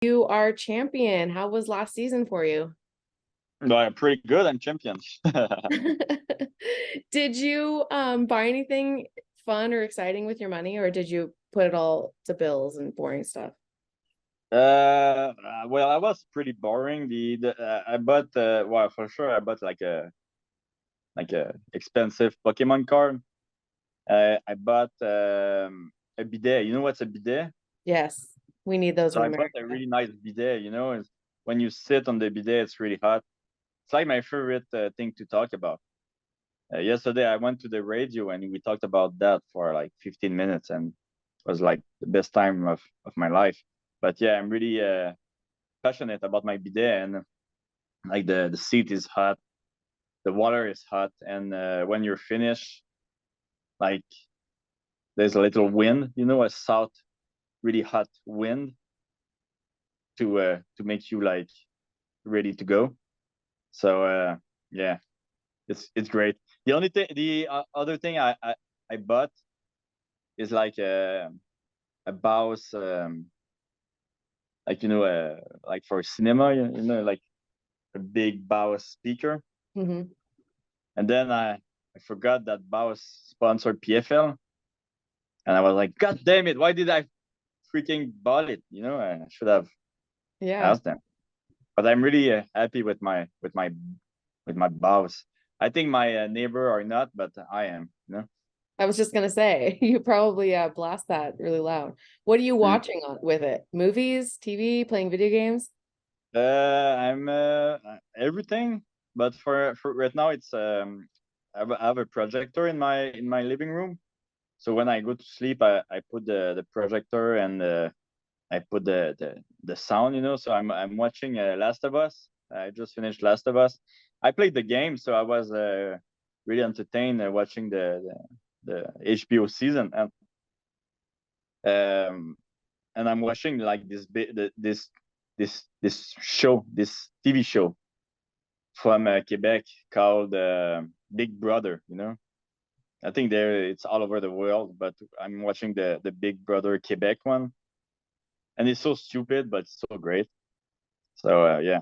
You are champion. How was last season for you? Well, pretty good. I'm champion. Did you buy anything fun or exciting with your money, or did you put it all to bills and boring stuff? Well, I was pretty boring. I bought well, for sure I bought like a expensive Pokemon card. I bought a bidet. You know what's a bidet? Yes, we need those So in I bought a America. really nice bidet. When you sit on the bidet, it's really hot. It's like my favorite thing to talk about. Yesterday I went to the radio and we talked about that for like 15 minutes, and it was like the best time of my life. But yeah, I'm really passionate about my bidet, and like the seat is hot, the water is hot, and when you're finished, like there's a little wind, a south really hot wind to make you like ready to go. So yeah, it's great. The other thing I bought is like a Bose, like like for cinema, like a big Bose speaker. Hmm. And then I forgot that Bose sponsored PFL, and I was like, God damn it, why did I freaking bought it? I should have Yeah, asked them. But I'm really happy with my Bose. I think my neighbor are not, but I am. I was just gonna say you probably blast that really loud. What are you Mm. watching with it? Movies, TV, playing video games? I'm everything, but for right now, it's I have a projector in my living room. So when I go to sleep, I put the projector, and I put the sound, So I'm watching Last of Us. I just finished Last of Us. I played the game, so I was really entertained watching the HBO season, and I'm watching like this show, this TV show from Quebec called Big Brother. I think it's all over the world, but I'm watching the Big Brother Quebec one, and it's so stupid, but it's so great. So yeah,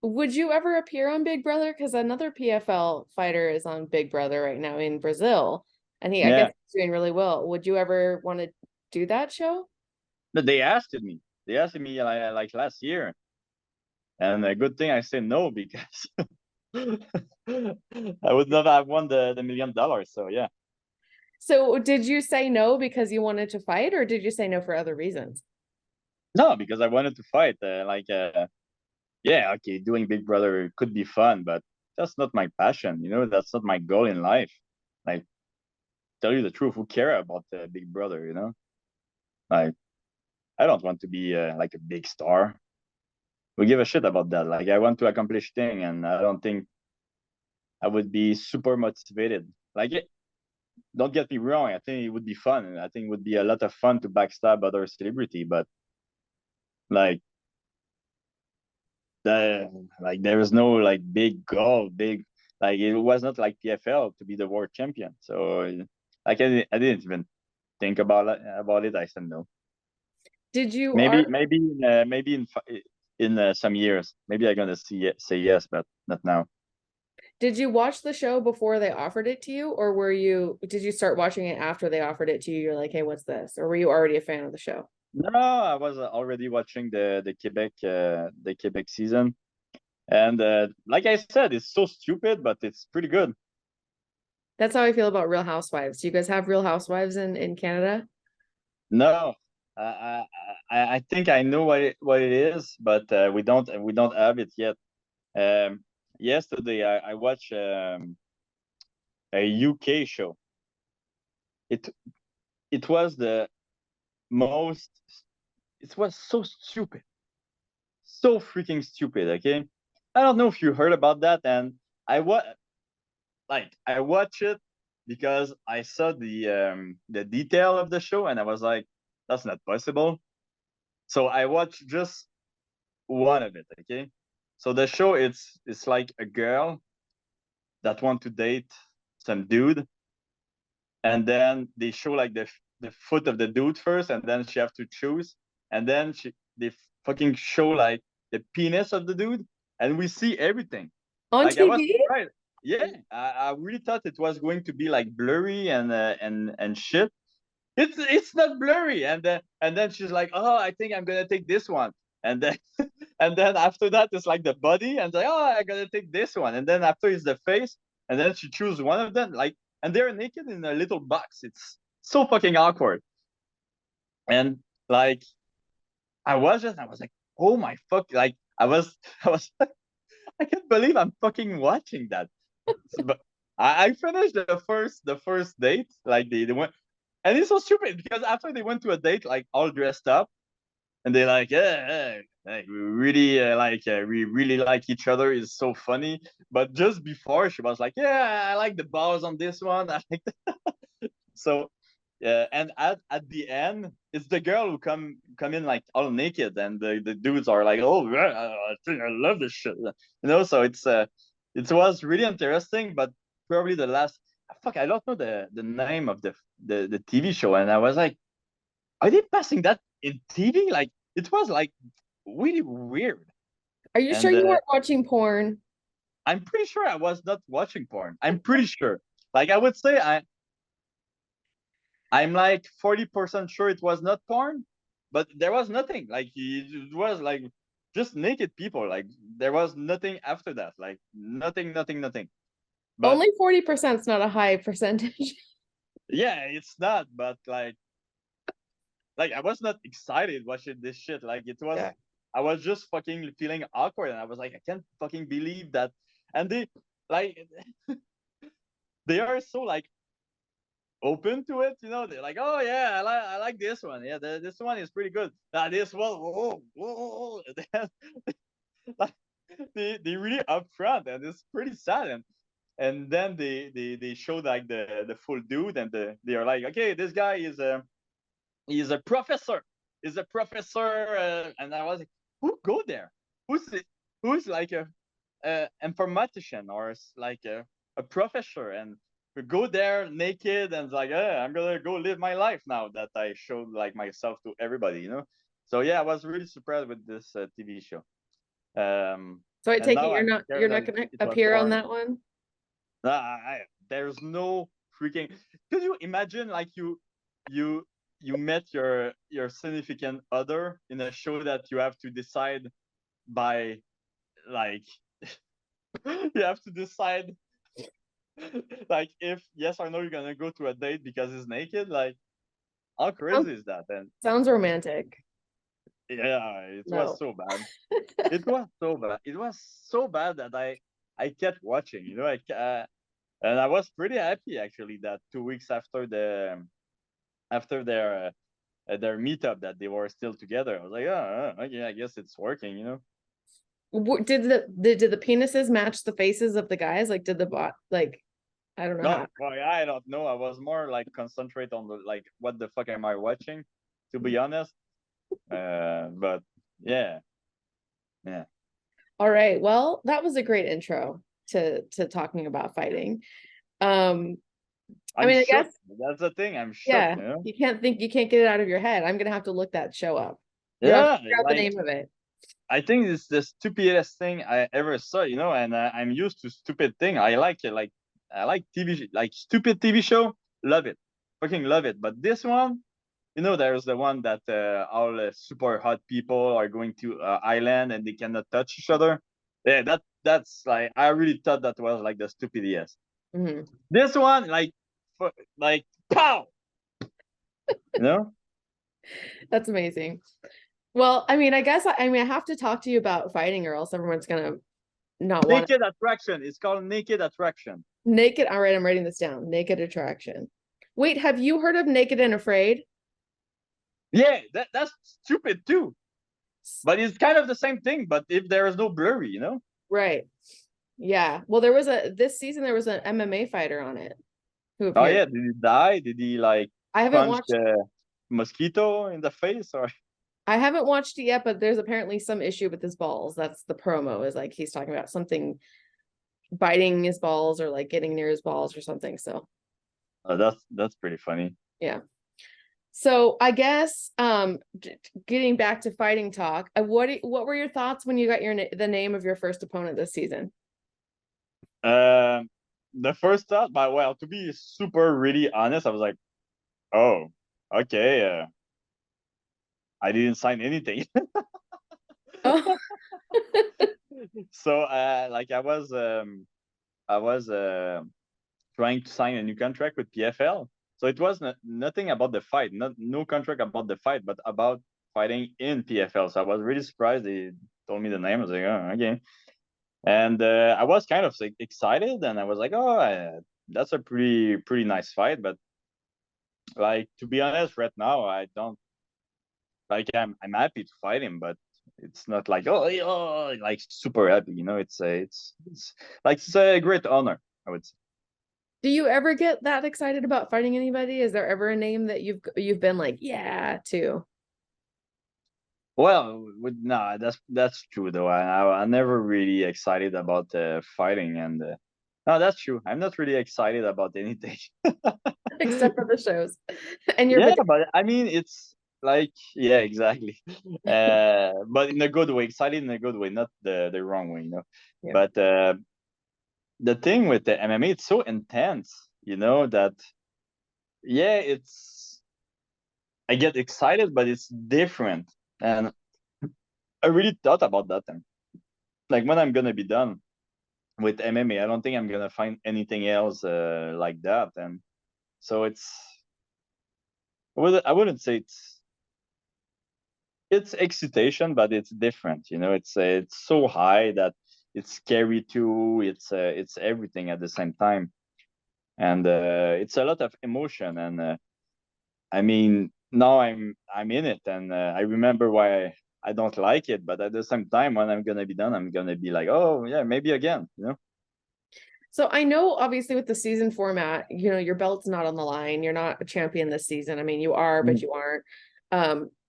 Would you ever appear on Big Brother? Because another PFL fighter is on Big Brother right now in Brazil, and I guess yeah. he's doing really well. Would you ever want to do that show? But they asked me. They asked me like last year, and a good thing I said no because I would not have won the $1 million. So yeah, So did you say no because you wanted to fight, or did you say no for other reasons? no, because I wanted to fight. Yeah, okay, doing Big Brother could be fun, but that's not my passion. That's not my goal in life. Like, tell you the truth, who care about the Big Brother? Like, I don't want to be like a big star. We give a shit about that. Like, I want to accomplish thing, and I don't think I would be super motivated. Like, don't get me wrong. I think it would be fun. I think it would be a lot of fun to backstab other celebrity, but like there is no like big goal, big like it was not like PFL to be the world champion. So like I didn't even think about it. I said no. Did you Maybe in some years, maybe I'm gonna say yes, but not now. did you watch the show before they offered it to you, or did you start watching it after they offered it to you? You're like, hey, what's this? Or were you already a fan of the show? No, I was already watching the Quebec season, and like I said, it's so stupid, but it's pretty good. That's how I feel about Real Housewives. Do you guys have Real Housewives in Canada? No, I think I know what it is, but we don't have it yet. Um, Yesterday I watched a UK show. It it was the most. It was so stupid, so freaking stupid. Okay, I don't know if you heard about that, and I watched it because I saw the detail of the show, and I was like, that's not possible. So I watched just one of it. Okay, so the show it's like a girl that want to date some dude, and then they show like the foot of the dude first, and then she have to choose, and then they fucking show like the penis of the dude, and we see everything. On Like I was TV? surprised. Yeah, I really thought it was going to be like blurry and shit. It's not blurry, and then she's like, oh, I think I'm gonna take this one, and then and then after that it's like the body, and like, oh, I'm gonna take this one, and then after it's the face, and then she chooses one of them, like, and they're naked in a little box. It's so fucking awkward, and like I was like, oh my fuck, like I was I can't believe I'm fucking watching that. But I finished the first date, like they went, and it's so stupid because after they went to a date, like all dressed up, and they're like, yeah, like, we really like each other. It's so funny. But just before, she was like, yeah, I like the balls on this one. I like so. Yeah, and at the end, it's the girl who come in like all naked, and the dudes are like, "Oh, yeah, I think I love this shit," So it was really interesting, but probably the last. Fuck, I don't know the name of the TV show, and I was like, are they passing that in TV? Like it was like really weird. Are you sure And you weren't watching porn? I'm pretty sure I was not watching porn. I'm pretty sure. Like I would say I'm like 40% sure it was not porn, but there was nothing. Like it was like just naked people. Like there was nothing after that. Like nothing, nothing, nothing. But Only 40% is not a high percentage. yeah, it's not. But like I was not excited watching this shit. Like it was, Yeah. I was just fucking feeling awkward, and I was like, I can't fucking believe that. And they like they are so like open to it, they're like, oh yeah, I like this one. Yeah, this one is pretty good. This one, whoa, whoa. Like, they really upfront, and it's pretty sad. And then they show like the full dude, and they are like, okay, this guy is a professor. Is a professor, and I was like, who go there? Who's like a informatician, or like a professor, and we go there naked, and like, I'm gonna go live my life now that I showed like myself to everybody. So yeah, I was really surprised with this TV show. So I And take it now you're I'm not scared that gonna it was appear on porn. that one? There's no freaking. Could you imagine like you you met your significant other in a show that you have to decide by like you have to decide like if yes or no you're gonna go to a date because he's naked. Like how Sounds, crazy is that? And sounds romantic. yeah, it was No. so bad. It was so bad. It was so bad that I kept watching. And I was pretty happy actually that 2 weeks after after their meetup that they were still together. I was like, oh, okay, I guess it's working. Did the penises match the faces of the guys? Like did the bot like I don't know No, how. boy, I don't know. I was more like concentrate on the like what the fuck am I watching, to be honest. But yeah, yeah. All right. Well, that was a great intro to talking about fighting. Um, I I'm mean, I shook. guess, That's the thing. I'm shook. yeah, you can't get it out of your head. I'm gonna have to look that show up. You'll have to Yeah, figure out the like name of it. I think it's the stupidest thing I ever saw. And I'm used to stupid thing. I like it. Like I like TV, like stupid TV show. Love it, fucking love it. But this one, there's the one that all super hot people are going to island and they cannot touch each other. Yeah, that's like I really thought that was like the stupidest. Mhm. This one, like pow, you know, That's amazing. Well, I mean, I have to talk to you about fighting, or else everyone's gonna not want naked attraction. It's called naked attraction. naked. All right, I'm writing this down. Naked attraction. Wait, have you heard of Naked and Afraid? Yeah, that's stupid too. But it's kind of the same thing. But if there is no blurry. Right. Yeah. Well, this season there was an MMA fighter on it who Oh appeared. yeah, did he die? Did he like I haven't punch watched the mosquito in the face or? I haven't watched it yet, but there's apparently some issue with his balls. That's the promo, is like he's talking about something biting his balls or like getting near his balls or something. So Oh, that's pretty funny. yeah. So I guess getting back to fighting talk, what were your thoughts when you got the name of your first opponent this season? Um, the first thought, but well, to be super really honest, I was like, oh, okay, I didn't sign anything. Oh, So like I was trying to sign a new contract with PFL. So it was nothing about the fight, no contract about the fight, but about fighting in PFL. So I was really surprised they told me the name. I was like, oh, okay. And I was kind of like, excited, and I was like, oh, that's a pretty nice fight. But like to be honest, right now I don't like. I'm happy to fight him, but it's not like oh, oh like super happy. You know, it's like it's a great honor, I would say. do you ever get that excited about fighting anybody? Is there ever a name that you've been like, yeah, to? Well, no, that's true though. I'm never really excited about fighting, and no, that's true. I'm not really excited about anything. Except for the shows and your Yeah, bidet. but I mean, it's like yeah, exactly. But in a good way, excited in a good way, not the wrong way, you know. Yeah. But the thing with the MMA, it's so intense, you know, that yeah, it's I get excited, but it's different, and I really thought about that. And like when I'm gonna be done with MMA, I don't think I'm gonna find anything else like that. And so I wouldn't say it's excitation, but it's different. You know, it's so high that it's scary too. It's everything at the same time, and it's a lot of emotion. And I mean, now I'm in it, and I remember why I don't like it, but at the same time, when I'm gonna be done, I'm gonna be like, oh yeah, maybe again. You know. So I know obviously with the season format, your belt's not on the line. You're not a champion this season. I mean, you are, but you aren't.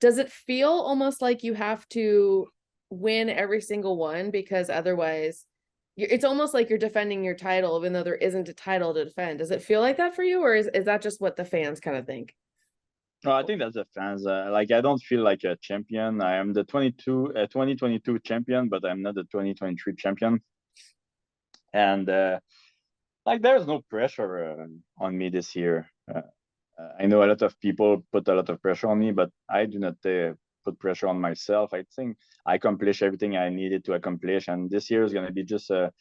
Does it feel almost like you have to win every single one because otherwise it's almost like you're defending your title, even though there isn't a title to defend. Does it feel like that for you, or is that just what the fans kind of think? No, I think that's the fans. Like I don't feel like a champion. I am the 2022 champion, but I'm not the 2023 champion. And like there's no pressure on me this year. I know a lot of people put a lot of pressure on me, but I do not put pressure on myself. I think I accomplished everything I needed to accomplish, and this year is going to be just a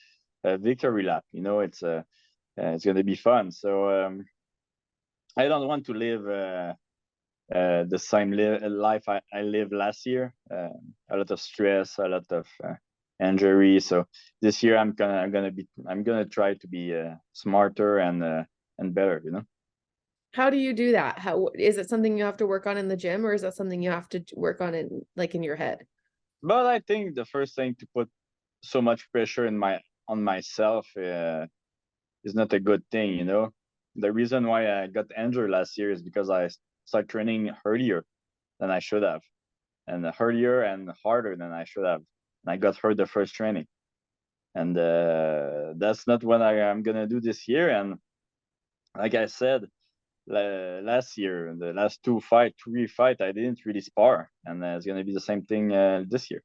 victory lap. You know, it's going to be fun. So I don't want to live the same life I lived last year. A lot of stress, a lot of injury. So this year I'm gonna try to be smarter and better. You know. How do you do that? How is it something you have to work on in the gym, or is that something you have to work on in your head? But I think the first thing to put so much pressure on myself is not a good thing. You know, the reason why I got injured last year is because I started training earlier than I should have, and earlier and harder than I should have. And I got hurt the first training, and that's not what I'm gonna do this year. And like I said, last year, the last three fight, I didn't really spar, and it's gonna be the same thing this year.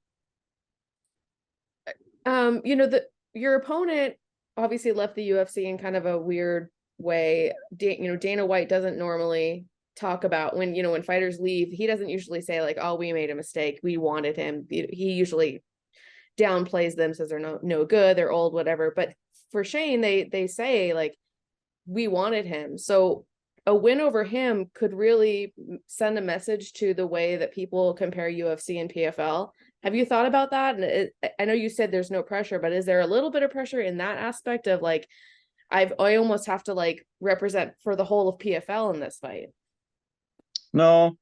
Your opponent obviously left the UFC in kind of a weird way. Dana White doesn't normally talk about when fighters leave. He doesn't usually say like, "Oh, we made a mistake. We wanted him." He usually downplays them, says they're no good, they're old, whatever. But for Shane, they say like, we wanted him. So a win over him could really send a message to the way that people compare UFC and PFL. Have you thought about that? And I know you said there's no pressure, but is there a little bit of pressure in that aspect of like, I almost have to like represent for the whole of PFL in this fight? No,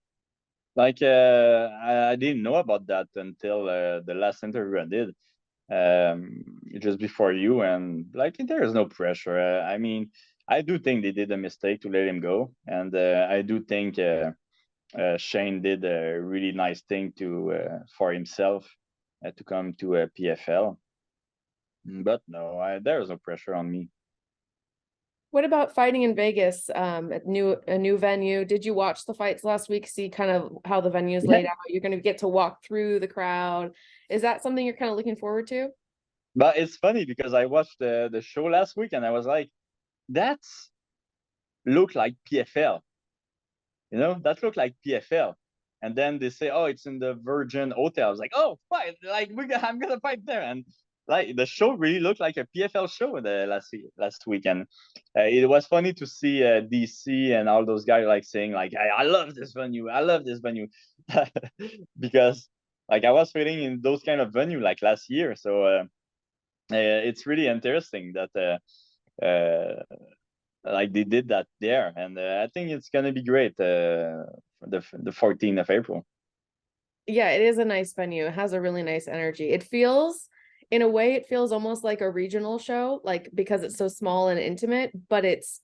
like I didn't know about that until the last interview I did, just before you, and like there is no pressure. I mean, I do think they did a mistake to let him go, and I do think Shane did a really nice thing to for himself to come to a PFL. But no, there is no pressure on me. What about fighting in Vegas? A new venue. Did you watch the fights last week? See kind of how the venue is Yeah, laid out. You're going to get to walk through the crowd. Is that something you're kind of looking forward to? but it's funny because I watched the show last week and I was like, that's look like PFL. That looked like PFL. And then they say, oh, it's in the Virgin Hotel. I was like, oh, fight! Like I'm gonna fight there. And like the show really looked like a PFL show the last weekend. It was funny to see DC and all those guys like saying like, I love this venue. I love this venue, because like I was feeling in those kind of venue like last year. So it's really interesting that like they did that there, and I think it's gonna be great for the 14th of April. Yeah, it is a nice venue. It has a really nice energy. It feels, in a way, it feels almost like a regional show, like because it's so small and intimate, but it's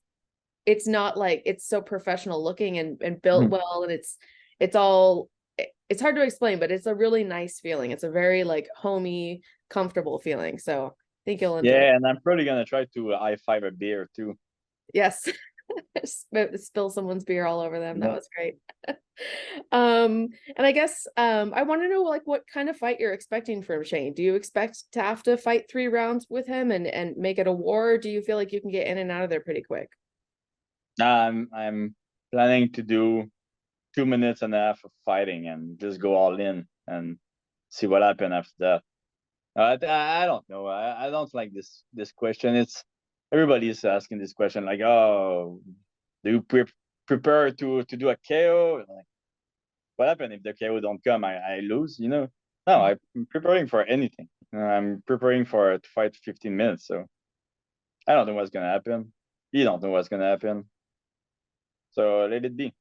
not like it's so professional looking and built well, and it's all it's hard to explain, but it's a really nice feeling. It's a very like homey, comfortable feeling. So I think you'll enjoy it. Yeah, and I'm probably gonna try to high five a beer too. Yes. Spill someone's beer all over them. That Yeah. was great. And I guess I want to know like what kind of fight you're expecting from Shane. Do you expect to have to fight 3 rounds with him and make it a war? Or do you feel like you can get in and out of there pretty quick? I'm planning to do 2 minutes and a half of fighting and just go all in and see what happens after that. I don't know. I don't like this question. It's everybody is asking this question like, oh, do you prepare to do a KO? Like, what happens if the KO don't come? I lose. No, I'm preparing for anything. I'm preparing for to fight 15 minutes. So I don't know what's gonna happen. You don't know what's gonna happen. So let it be.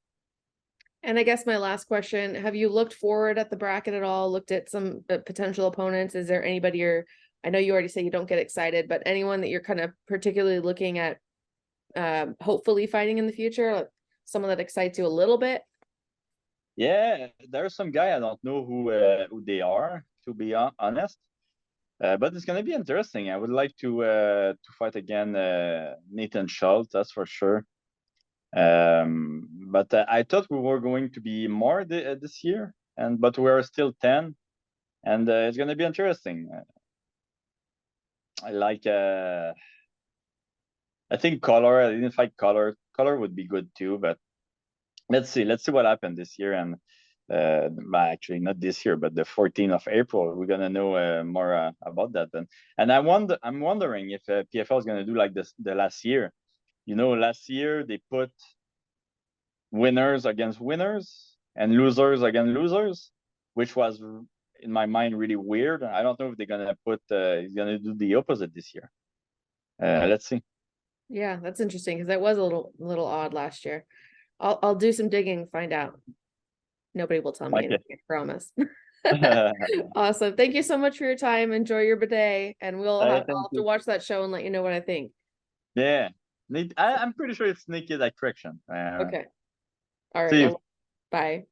And I guess my last question, have you looked forward at the bracket at all? Looked at some potential opponents? Is there anybody I know you already say you don't get excited, but anyone that you're kind of particularly looking at hopefully fighting in the future, like someone that excites you a little bit? Yeah, there's some guy I don't know who they are, to be honest. But it's gonna be interesting. I would like to fight again Nathan Schultz, that's for sure. But I thought we were going to be more this year, but we're still 10, and it's gonna be interesting. I like. I think color. I didn't fight color. Color would be good too, but let's see. Let's see what happened this year, and actually not this year, but the 14th of April, we're gonna know more about that. And I'm wondering if PFL is gonna do like this the last year. Last year they put winners against winners and losers against losers, which was in my mind really weird. I don't know if they're gonna he's gonna do the opposite this year. Let's see. Yeah, that's interesting because that was a little odd last year. I'll do some digging, find out. Nobody will tell me Okay. anything, I promise. Awesome. Thank you so much for your time. Enjoy your bidet, and Thank I'll have to you. watch that show and let you know what I think. Yeah, I'm pretty sure it's Naked Attraction. Okay. All right. See you. Bye.